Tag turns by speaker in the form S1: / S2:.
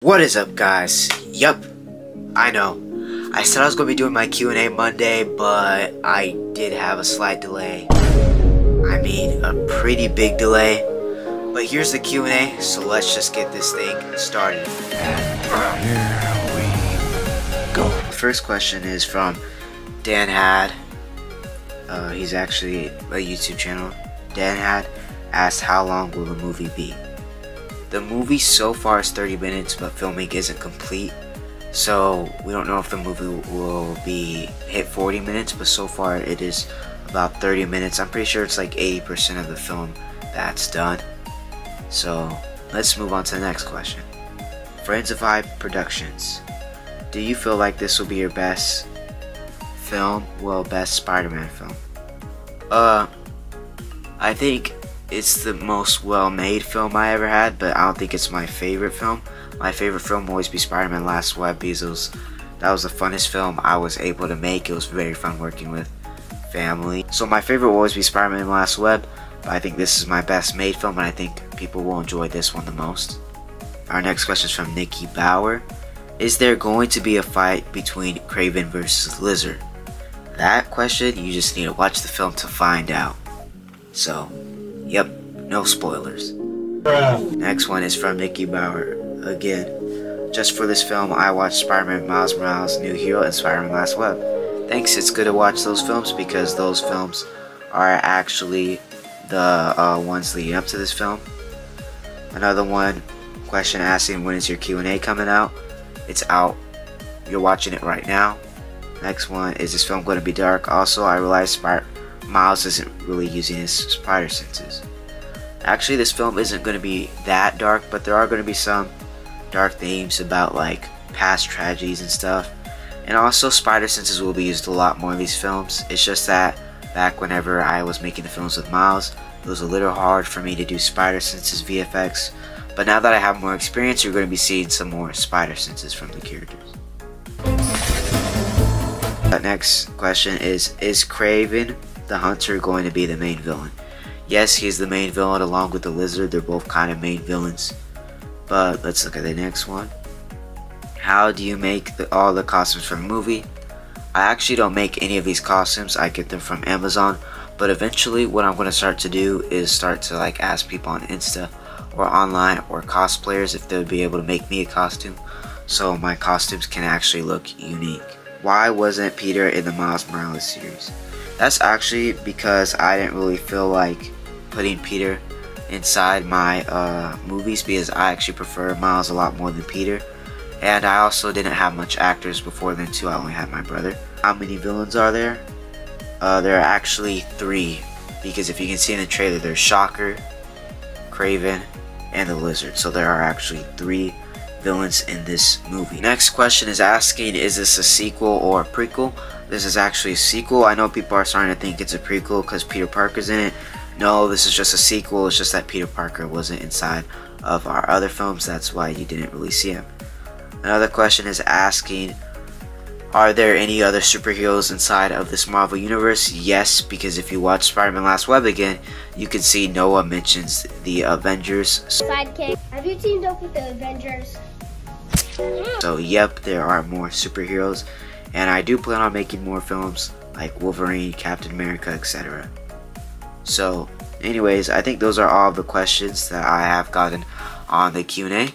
S1: What is up, guys? Yup, I know. I said I was going to be doing my Q&A Monday, but I did have a slight delay. I mean, a pretty big delay. But here's the Q&A, so let's just get this thing started. Here we go. The first question is from Dan Had. He's actually a YouTube channel. Dan Had asked, how long will the movie be? The movie so far is 30 minutes, but filming isn't complete, so we don't know if the movie will be hit 40 minutes, but so far it is about 30 minutes. I'm pretty sure it's like 80% of the film that's done. So let's move on to the next question. Friends of Vibe Productions. Do you feel like this will be your best film? Well, best Spider-Man film. I think it's the most well-made film I ever had, but I don't think it's my favorite film. My favorite film will always be Spider-Man Last Web because that was the funnest film I was able to make. It was very fun working with family. So my favorite will always be Spider-Man Last Web, but I think this is my best made film, and I think people will enjoy this one the most. Our next question is from Nikki Bauer. Is there going to be a fight between Kraven versus Lizard? That question, you just need to watch the film to find out. So, yep, no spoilers. Next one is from Nikki Bauer. Again, just for this film, I watched Spider-Man Miles Morales New Hero and Spider-Man Last Web. Thanks, it's good to watch those films because those films are actually the ones leading up to this film. Another one, question asking when is your Q&A coming out? It's out. You're watching it right now. Next one, is this film going to be dark? Also, I realized Miles isn't really using his spider senses. Actually, this film isn't going to be that dark, but there are going to be some dark themes about like past tragedies and stuff. And also, spider senses will be used a lot more in these films. It's just that back whenever I was making the films with Miles, it was a little hard for me to do spider senses VFX. But now that I have more experience, you're going to be seeing some more spider senses from the characters. The next question is Kraven the Hunter going to be the main villain? Yes, he's the main villain along with the Lizard. They're both kind of main villains. But let's look at the next one. How do you make all the costumes for the movie? I actually don't make any of these costumes. I get them from Amazon. But eventually what I'm going to start to do is start to like ask people on Insta or online or cosplayers if they would be able to make me a costume, so my costumes can actually look unique. Why wasn't Peter in the Miles Morales series? That's actually because I didn't really feel like putting Peter inside my movies because I actually prefer Miles a lot more than Peter. And I also didn't have much actors before then too. I only had my brother. How many villains are there? There are actually 3, because if you can see in the trailer, there's Shocker, Kraven, and the Lizard. So there are actually 3 villains in this movie. Next question is asking, is this a sequel or a prequel? This is actually a sequel. I know people are starting to think it's a prequel because Peter Parker's in it. No, this is just a sequel. It's just that Peter Parker wasn't inside of our other films. That's why you didn't really see him. Another question is asking, are there any other superheroes inside of this Marvel Universe? Yes, because if you watch Spider-Man Last Web again, you can see Noah mentions the Avengers.
S2: Sidekick. Have you teamed up with the Avengers?
S1: So yep, there are more superheroes, and I do plan on making more films like Wolverine, Captain America, etc. So anyways, I think those are all the questions that I have gotten on the Q&A.